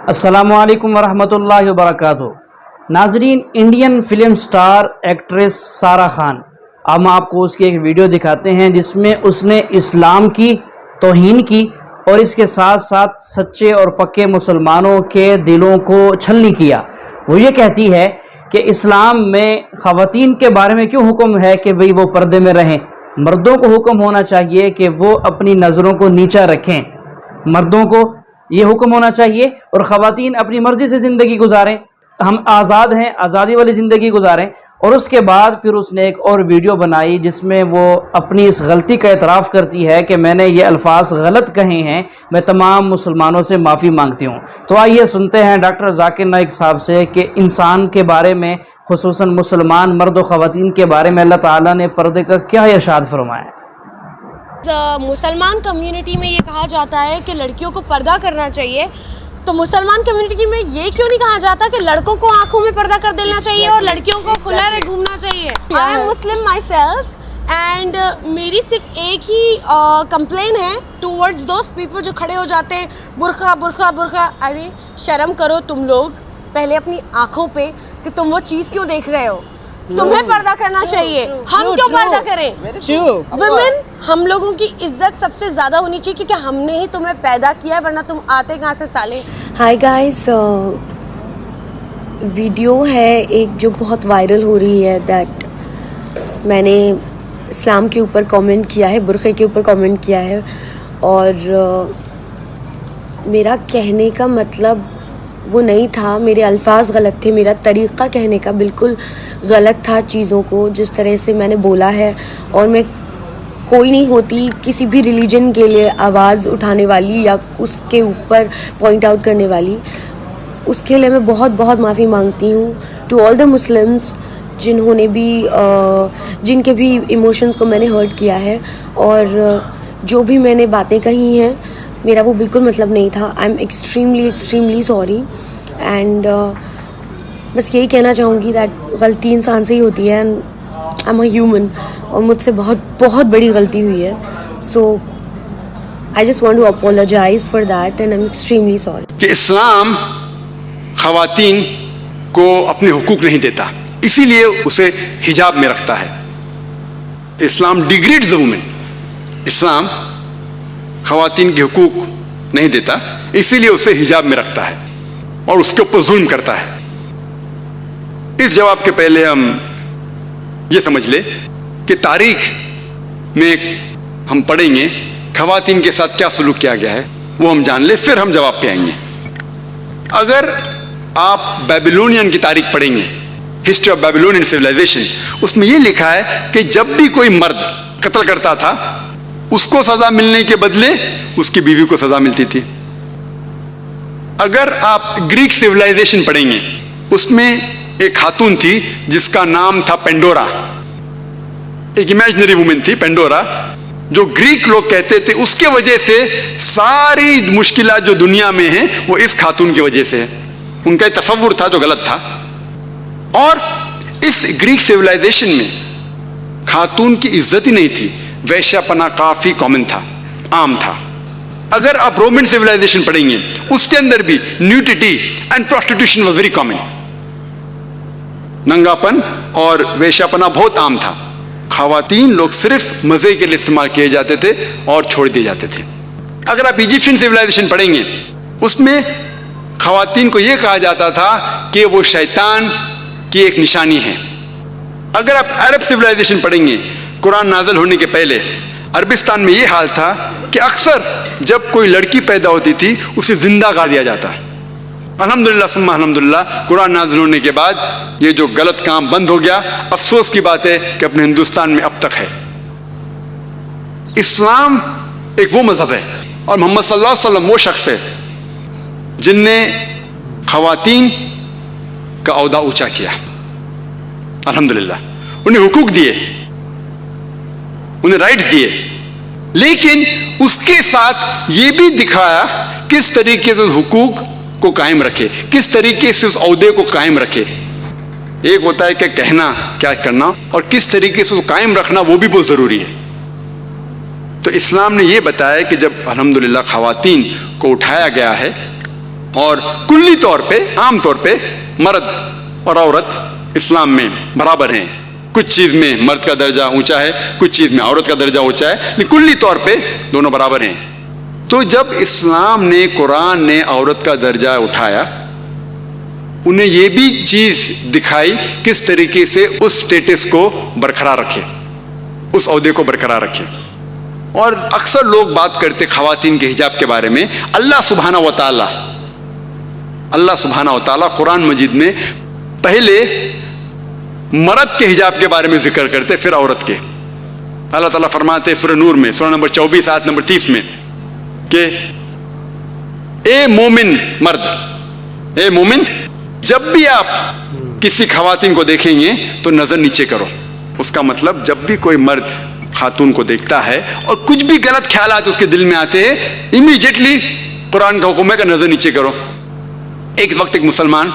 السلام علیکم ورحمۃ اللہ وبرکاتہ۔ ناظرین، Indian film star actress Sara Khan, ہم آپ کو اس کی ایک ویڈیو دکھاتے ہیں جس میں اس نے اسلام کی توہین کی اور اس کے ساتھ ساتھ سچے اور پکے مسلمانوں کے دلوں کو چھلنی کیا۔ وہ یہ کہتی ہے کہ اسلام میں خواتین کے بارے میں کیوں حکم ہے کہ وہ پردے میں رہیں، مردوں کو حکم ہونا چاہیے کہ وہ اپنی نظروں کو نیچا رکھیں، مردوں کو یہ حکم ہونا چاہیے اور خواتین اپنی مرضی سے زندگی گزاریں، ہم آزاد ہیں، آزادی والی زندگی گزاریں۔ اور اس کے بعد پھر اس نے ایک اور ویڈیو بنائی جس میں وہ اپنی اس غلطی کا اعتراف کرتی ہے کہ میں نے یہ الفاظ غلط کہے ہیں، میں تمام مسلمانوں سے معافی مانگتی ہوں۔ تو آئیے سنتے ہیں ڈاکٹر ذاکر نائک صاحب سے کہ انسان کے بارے میں، خصوصاً مسلمان مرد و خواتین کے بارے میں اللہ تعالیٰ نے پردے کا کیا ارشاد فرمایا ہے۔ مسلمان کمیونٹی میں یہ کہا جاتا ہے کہ لڑکیوں کو پردہ کرنا چاہیے، تو مسلمان کمیونٹی میں یہ کیوں نہیں کہا جاتا کہ لڑکوں کو آنکھوں میں پردہ کر دینا چاہیے اور لڑکیوں کو کھلا رہے گھومنا چاہیے؟ I am Muslim my self and میری صرف ایک ہی کمپلین ہے ٹورڈز دوز پیپل جو کھڑے ہو جاتے ہیں برقع برقع برقع۔ ارے شرم کرو تم لوگ پہلے اپنی آنکھوں پہ کہ تم وہ چیز کیوں دیکھ رہے ہو، تمہیں پردہ کرنا چاہیے، ہم کیوں پردہ کریں؟ ویمن، ہم لوگوں کی عزت سب سے زیادہ ہونی چاہیے کیونکہ ہم نے ہی تمہیں پیدا کیا ہے، ورنہ تم آتے کہاں سے سالے؟ ہائی گائز، ویڈیو ہے ایک جو بہت وائرل ہو رہی ہے دیٹ میں نے اسلام کے اوپر کامنٹ کیا ہے، برقعے کے اوپر کامنٹ کیا ہے، اور میرا کہنے کا مطلب وہ نہیں تھا، میرے الفاظ غلط تھے، میرا طریقہ کہنے کا بالکل غلط تھا چیزوں کو جس طرح سے میں نے بولا ہے۔ اور میں کوئی نہیں ہوتی کسی بھی ریلیجن کے لیے آواز اٹھانے والی یا اس کے اوپر پوائنٹ آؤٹ کرنے والی، اس کے لیے میں بہت بہت معافی مانگتی ہوں ٹو آل دا مسلمس جنہوں نے بھی جن کے بھی ایموشنز کو میں نے ہرٹ کیا ہے، اور جو بھی میں نے باتیں کہی ہیں میرا وہ بالکل مطلب نہیں تھا۔ آئی ایم ایکسٹریملی سوری، اینڈ بس یہی کہنا چاہوں گی دیٹ غلطی انسان سے ہی ہوتی ہے، and I am a human, اور مجھ سے بہت بڑی غلطی ہوئی ہے، so I just want to apologise for that and I am extremely sorry. کہ اسلام خواتین کو اپنے حقوق نہیں دیتا، اسی لیے اسے حجاب میں رکھتا ہے۔ اسلام ڈیگریڈز اے وومن، اسلام خواتین کے حقوق نہیں دیتا، اسی لیے اسے حجاب میں رکھتا ہے اور اس کے اوپر ظلم کرتا ہے۔ اس جواب کے پہلے ہم یہ سمجھ لیں کہ تاریخ میں ہم پڑھیں گے خواتین کے ساتھ کیا سلوک کیا گیا ہے، وہ ہم جان لیں، پھر ہم جواب پہ آئیں گے۔ اگر آپ بیبلونین کی تاریخ پڑھیں گے، ہسٹری آف بیبلونین سویلائزیشن، اس میں یہ لکھا ہے کہ جب بھی کوئی مرد قتل کرتا تھا اس کو سزا ملنے کے بدلے اس کی بیوی کو سزا ملتی تھی۔ اگر آپ گریک سویلائزیشن پڑھیں گے، اس میں ایک خاتون تھی جس کا نام تھا پینڈورا، ایک امیجنری وومن تھی پینڈورا، جو گریک لوگ کہتے تھے اس کے وجہ سے ساری مشکلات جو دنیا میں ہیں وہ اس خاتون کی وجہ سے ہے۔ ان کا ایک تصور تھا جو غلط تھا، اور اس گریک سویلائزیشن میں خاتون کی عزت ہی نہیں تھی، ویشیا پنا کافی کامن تھا، عام تھا۔ اگر آپ رومن سویلائزیشن پڑھیں گے، اس کے اندر بھی nudity and prostitution was very common, ننگا پن اور ویشیا پنا بہت عام تھا۔ خواتین لوگ صرف مزے کے لیے استعمال کیے جاتے تھے اور چھوڑ دیے جاتے تھے۔ اگر آپ ایجپشین سویلائزیشن پڑھیں گے، اس میں خواتین کو یہ کہا جاتا تھا کہ وہ شیطان کی ایک نشانی ہے۔ اگر آپ عرب سویلائزیشن پڑھیں گے، قرآن نازل ہونے کے پہلے عربستان میں یہ حال تھا کہ اکثر جب کوئی لڑکی پیدا ہوتی تھی اسے زندہ گاڑ دیا جاتا۔ الحمدللہ ثم الحمدللہ، قرآن نازل ہونے کے بعد یہ جو غلط کام بند ہو گیا۔ افسوس کی بات ہے کہ اپنے ہندوستان میں اب تک ہے۔ اسلام ایک وہ مذہب ہے اور محمد صلی اللہ علیہ وسلم وہ شخص ہے جن نے خواتین کا عہدہ اونچا کیا، الحمدللہ، انہیں حقوق دیے، انہیں رائٹس دیے، لیکن اس کے ساتھ یہ بھی دکھایا کس طریقے سے اس حقوق کو قائم رکھے، کس طریقے سے اس عہدے کو قائم رکھے۔ ایک ہوتا ہے کہ کہنا، کیا کرنا، اور کس طریقے سے اس کو قائم رکھنا وہ بھی بہت ضروری ہے۔ تو اسلام نے یہ بتایا کہ جب الحمدللہ خواتین کو اٹھایا گیا ہے اور کلی طور پہ عام طور پہ مرد اور عورت اسلام میں برابر ہیں. کچھ چیز میں مرد کا درجہ اونچا ہے, کچھ چیز میں عورت کا درجہ اونچا ہے, لیکن کلی طور پہ دونوں برابر ہیں. تو جب اسلام نے, قرآن نے عورت کا درجہ اٹھایا, انہیں یہ بھی چیز دکھائی کس طریقے سے اس سٹیٹس کو برقرار رکھے, اس عہدے کو برقرار رکھے. اور اکثر لوگ بات کرتے خواتین کے حجاب کے بارے میں. اللہ سبحانہ و تعالی قرآن مجید میں پہلے مرد کے حجاب کے بارے میں ذکر کرتے, پھر عورت کے. اللہ تعالیٰ فرماتے سورہ نور میں, سورہ نمبر 24 آیت نمبر 30 میں کہ اے مومن مرد, اے مومن, جب بھی آپ کسی خواتین کو دیکھیں گے تو نظر نیچے کرو. اس کا مطلب جب بھی کوئی مرد خاتون کو دیکھتا ہے اور کچھ بھی غلط خیالات اس کے دل میں آتے ہیں, امیڈیٹلی قرآن کا حکم ہے کہ نظر نیچے کرو. ایک وقت ایک مسلمان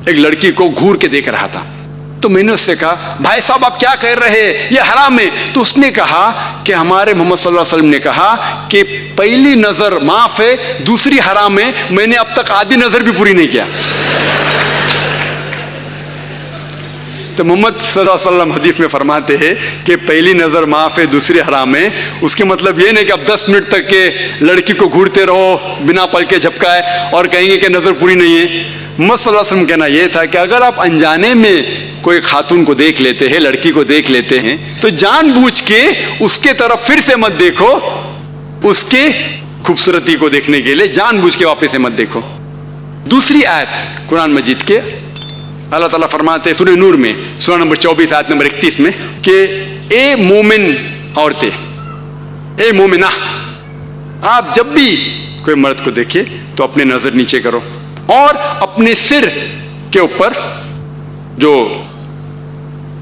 ایک لڑکی کو گھور کے دیکھ رہا تھا, تو میں نے اس سے کہا بھائی صاحب آپ کیا کہہ رہے ہیں, یہ حرام ہے. تو اس نے کہا کہ ہمارے محمد صلی اللہ علیہ وسلم نے کہا کہ پہلی نظر معاف ہے, دوسری حرام ہے. میں نے اب تک آدھی نظر بھی پوری نہیں کیا. تو محمد صلی اللہ علیہ وسلم حدیث میں فرماتے ہیں کہ پہلی نظر معاف ہے, دوسری حرام ہے. اس کے مطلب یہ نہیں کہ اب 10 منٹ تک کے لڑکی کو گھورتے رہو بنا پل کے جھپکائے اور کہیں گے کہ نظر پوری نہیں ہے. محمد صلی اللہ علیہ وسلم کہنا یہ تھا کہ اگر آپ انجانے میں کوئی خاتون کو دیکھ لیتے ہیں, لڑکی کو دیکھ لیتے ہیں, تو جان بوجھ کے اس کے طرف پھر سے مت دیکھو. اس کے خوبصورتی کو دیکھنے کے لیے جان بوجھ کے واپس سے مت دیکھو. دوسری آیت قرآن مجید کے اللہ تعالیٰ فرماتے ہیں سورہ نور میں, سورہ نمبر 24 آیت نمبر 31 میں کہ اے مومن عورتیں, اے مومنہ, آپ جب بھی کوئی مرد کو دیکھے تو اپنے نظر نیچے کرو اور اپنے سر کے اوپر جو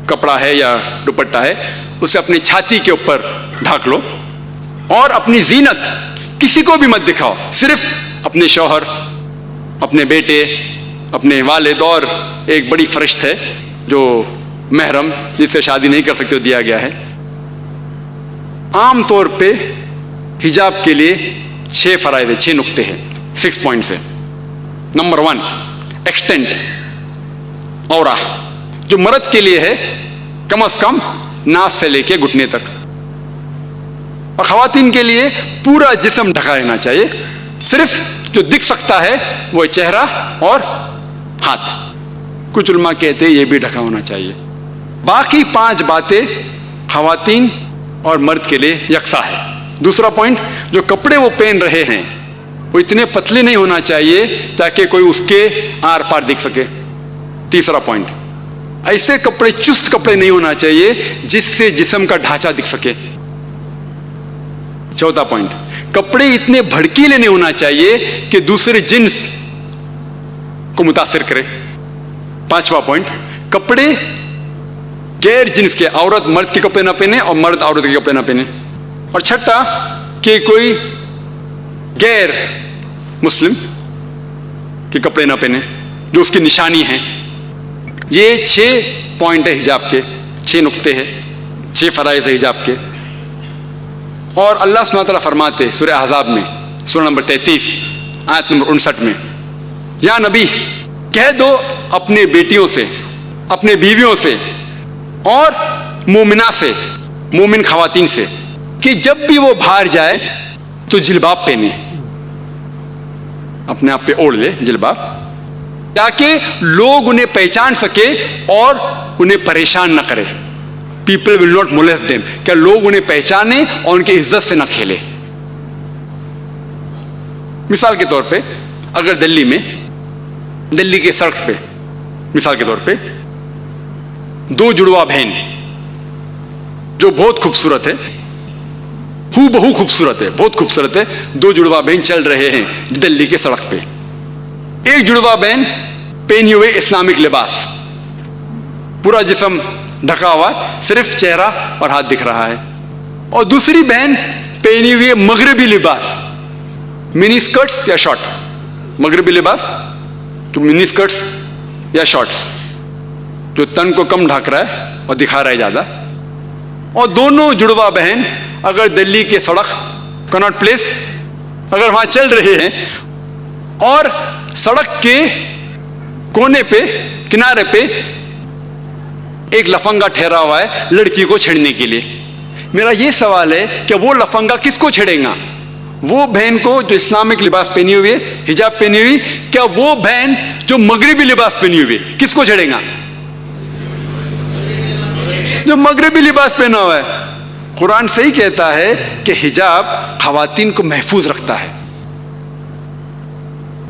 کپڑا ہے یا دوپٹہ ہے اسے اپنی چھاتی کے اوپر ڈھانک لو, اور اپنی زینت کسی کو بھی مت دکھاؤ, صرف اپنے شوہر, اپنے بیٹے, اپنے والد, اور ایک بڑی فرشت ہے جو محرم جس سے شادی نہیں کر سکتے دیا گیا ہے. عام طور پہ حجاب کے لیے 6 فرائض ہیں, 6 نقطے ہیں, 6 پوائنٹس ہیں. نمبر 1 ایکسٹینٹ اورا, جو مرد کے لیے ہے کم از کم ناس سے لے کے گھٹنے تک, اور خواتین کے لیے پورا جسم ڈھکا رہنا چاہیے. صرف جو دکھ سکتا ہے وہ چہرہ اور ہاتھ. کچھ علماء کہتے ہیں یہ بھی ڈھکا ہونا چاہیے. باقی 5 باتیں خواتین اور مرد کے لیے یکساں ہے. دوسرا پوائنٹ, جو کپڑے وہ پہن رہے ہیں وہ اتنے پتلے نہیں ہونا چاہیے تاکہ کوئی اس کے آر پار دیکھ سکے. تیسرا پوائنٹ, ایسے کپڑے, چست کپڑے نہیں ہونا چاہیے جس سے جسم کا ڈھانچہ دکھ سکے. چوتھا پوائنٹ, کپڑے اتنے بھڑکیلے نہیں ہونا چاہیے کہ دوسرے جنس کو متاثر کرے. 5واں پوائنٹ, کپڑے غیر جنس کے, عورت مرد کے کپڑے نہ پہنے اور مرد عورت کے کپڑے نہ پہنے. اور چھٹا کہ کوئی غیر مسلم کے کپڑے نہ پہنے جو اس کی نشانی ہے. یہ 6 پوائنٹ ہے حجاب کے, 6 نقطے ہیں, 6 فرائض ہے حجاب کے. اور اللہ سبحانہ وتعالیٰ فرماتے سورہ احزاب میں, سورہ نمبر 33 آیت نمبر 59 میں, یا نبی کہہ دو اپنے بیٹیوں سے, اپنے بیویوں سے اور مومنہ سے, مومن خواتین سے, کہ جب بھی وہ باہر جائے تو جلباب پہنے, اپنے آپ پہ اوڑھ لے جلباب, تاکہ لوگ انہیں پہچان سکے اور انہیں پریشان نہ کرے. People will not molest them, کہ لوگ انہیں پہچانے اور ان کی عزت سے نہ کھیلے. مثال کے طور پہ اگر دلی کے سڑک پہ مثال کے طور پہ 2 جڑواں بہن جو بہت خوبصورت ہے, ہو بہو خوبصورت ہے, بہت خوبصورت ہے, 2 جڑواں بہن چل رہے ہیں دلی کے سڑک پہ. ایک جڑواں بہن پہنی ہوئے اسلامک لباس, پورا جسم ڈھکا ہوا, صرف چہرہ اور ہاتھ دکھ رہا ہے. اور دوسری بہن پہنی ہوئی مغربی لباس, منی اسکرٹس یا شارٹ, مغربی لباس تو منی اسکرٹس یا شارٹس جو تن کو کم ڈھک رہا ہے اور دکھا رہا ہے زیادہ. اور دونوں جڑواں بہن اگر دلی کے سڑک کناٹ پلیس اگر وہاں چل رہے ہیں اور سڑک کے کونے پہ کنارے پہ ایک لفنگا ٹھہرا ہوا ہے لڑکی کو چھیڑنے کے لیے. میرا یہ سوال ہے کہ وہ لفنگا کس کو چھیڑے گا؟ وہ بہن کو جو اسلامک لباس پہنی ہوئی ہے, حجاب پہنی ہوئی, کیا وہ بہن جو مغربی لباس پہنی ہوئی ہے کس کو چھیڑے گا؟ جو مغربی لباس پہنا ہوا ہے. قرآن صحیح کہتا ہے کہ حجاب خواتین کو محفوظ رکھتا ہے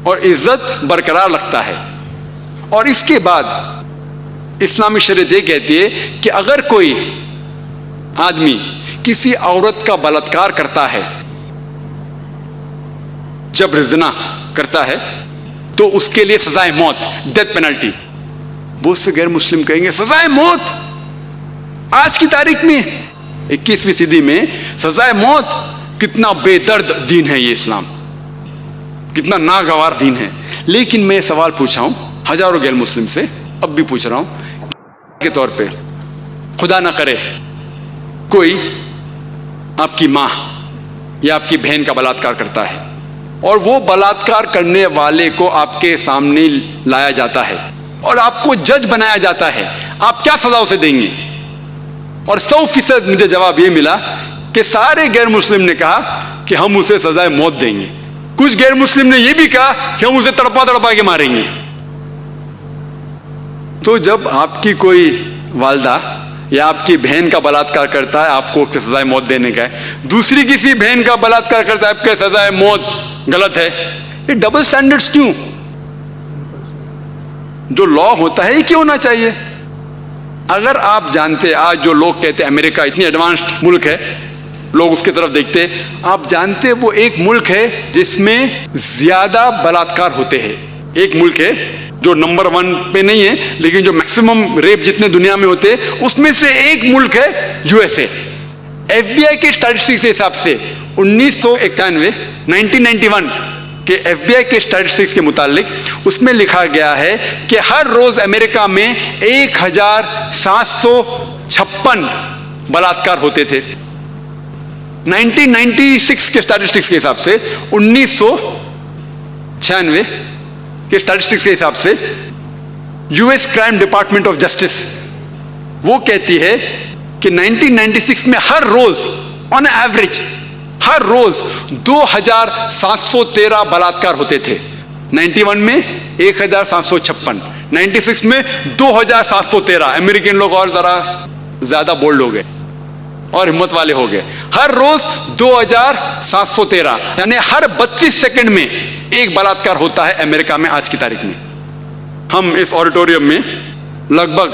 اور عزت برقرار رکھتا ہے. اور اس کے بعد اسلامی شریعت یہ کہتی ہے کہ اگر کوئی آدمی کسی عورت کا بلاత్కాر کرتا ہے, جبر زنا کرتا ہے, تو اس کے لیے سزائے موت, ڈیتھ پینلٹی. بہت سے غیر مسلم کہیں گے سزائے موت آج کی تاریخ میں 21ویں صدی میں سزائے موت, کتنا بے درد دین ہے یہ اسلام, کتنا ناگوار دین ہے. لیکن میں سوال پوچھا ہوں ہزاروں غیر مسلم سے, اب بھی پوچھ رہا ہوں کے طور پہ, خدا نہ کرے کوئی آپ کی ماں یا آپ کی بہن کا بلاత్కాر کرتا ہے اور وہ بلاత్కాر کرنے والے کو آپ کے سامنے لایا جاتا ہے اور آپ کو جج بنایا جاتا ہے, آپ کیا سزا اسے دیں گے؟ اور 100% مجھے جواب یہ ملا کہ سارے غیر مسلم نے کہا کہ ہم اسے سزائے موت دیں گے. کچھ غیر مسلم نے یہ بھی کہا کہ ہم اسے تڑپا تڑپا کے ماریں گے. تو جب آپ کی کوئی والدہ یا آپ کی بہن کا بلاత్కాر کرتا ہے, آپ کو اس سے سزائے موت دینے کا ہے, دوسری کسی بہن کا بلاత్కాر کرتا ہے, آپ کے سزائے موت غلط ہے. یہ ڈبل سٹینڈرڈز کیوں؟ جو لا ہوتا ہے یہ کیوں ہونا چاہیے؟ اگر آپ جانتے, آج جو لوگ کہتے ہیں امریکہ اتنی ایڈوانسڈ ملک ہے, لوگ اس کی طرف دیکھتے, آپ جانتے وہ ایک ملک ہے جس میں زیادہ بلاత్కాر ہوتے ہیں. ایک ملک ہے جو نمبر 1 پہ نہیں ہے لیکن جو میکسیمم ریپ جتنے دنیا میں ہوتے اس میں سے ایک ملک ہے USA. FBI کے اسٹیٹسٹکس کے حساب سے 1991 کہ FBI کے اسٹیٹسٹکس کے متعلق اس میں لکھا گیا ہے کہ ہر روز امریکہ میں 1756 بلاత్కాر ہوتے تھے. 1996 کے اسٹیٹسٹکس کے حساب سے, 1996 کے اسٹیٹسٹکس کے حساب سے US crime department of justice وہ کہتی ہے کہ 1996 میں ہر روز آن ایوریج ہر روز 2713 بلاత్కాر ہوتے تھے. 91 میں 1756, 96 میں 2713. امریکن لوگ اور ذرا زیادہ بولڈ ہو گئے اور ہمت والے ہو گئے. ہر روز 2713 یعنی ہر 32 سیکنڈ میں ایک بلاత్కాر ہوتا ہے امریکہ میں آج کی تاریخ میں. ہم اس آڈیٹوریم میں لگ بھگ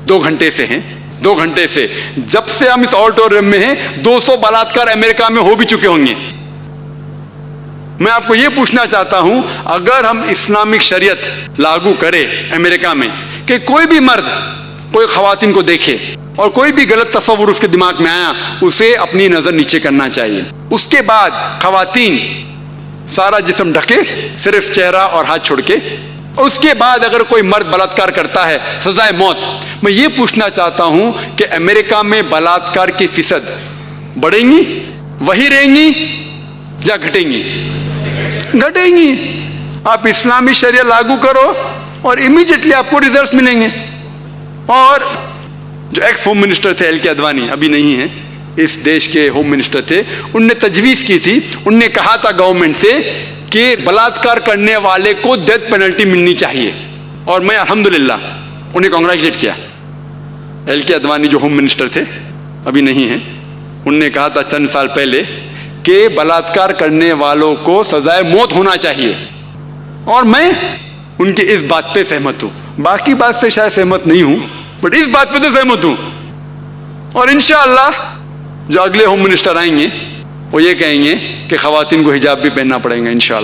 2 گھنٹے سے ہیں. 2 گھنٹے سے جب سے ہم اس آڈیٹوریم میں ہیں 200 بلاత్కాر امریکہ میں ہو بھی چکے ہوں گے. میں آپ کو یہ پوچھنا چاہتا ہوں, اگر ہم اسلامک شریعت لاگو کرے امریکہ میں کہ کوئی بھی مرد کوئی خواتین کو دیکھے اور کوئی بھی غلط تصور اس کے دماغ میں آیا, اسے اپنی نظر نیچے کرنا چاہیے. اس کے بعد خواتین سارا جسم ڈھکے, صرف چہرہ اور ہاتھ چھوڑ کے. اس کے بعد اگر کوئی مرد بلاత్కాر کرتا ہے سزائے موت. میں یہ پوچھنا چاہتا ہوں کہ امریکہ میں بلاత్కాر کی فیصد بڑھیں گی, وہی رہیں گی یا گھٹیں گی؟ گھٹیں گی. آپ اسلامی شریعت لاگو کرو اور امیڈیٹلی آپ کو ریزلٹس ملیں گے. اور جو ایکس ہوم منسٹر تھے LK اڈوانی, ابھی نہیں ہیں, اس دیش کے ہوم منسٹر تھے, ان نے تجویز کی تھی, ان نے کہا تھا گورنمنٹ سے کہ بلاత్కాر کرنے والے کو ڈیتھ پینلٹی ملنی چاہیے. اور میں الحمدللہ انہیں کانگریچولیٹ کیا. LK اڈوانی جو ہوم منسٹر تھے, ابھی نہیں ہیں, ان نے کہا تھا چند سال پہلے کہ بلاత్కాر کرنے والوں کو سزائے موت ہونا چاہیے. اور میں ان کی اس بات پہ سہمت ہوں. باقی بات سے شاید سہمت نہیں ہوں, بٹ اس بات پہ تو سہمت ہوں. اور انشاءاللہ جو اگلے ہوم منسٹر آئیں گے وہ یہ کہیں گے کہ خواتین کو حجاب بھی پہننا پڑے گا انشاءاللہ.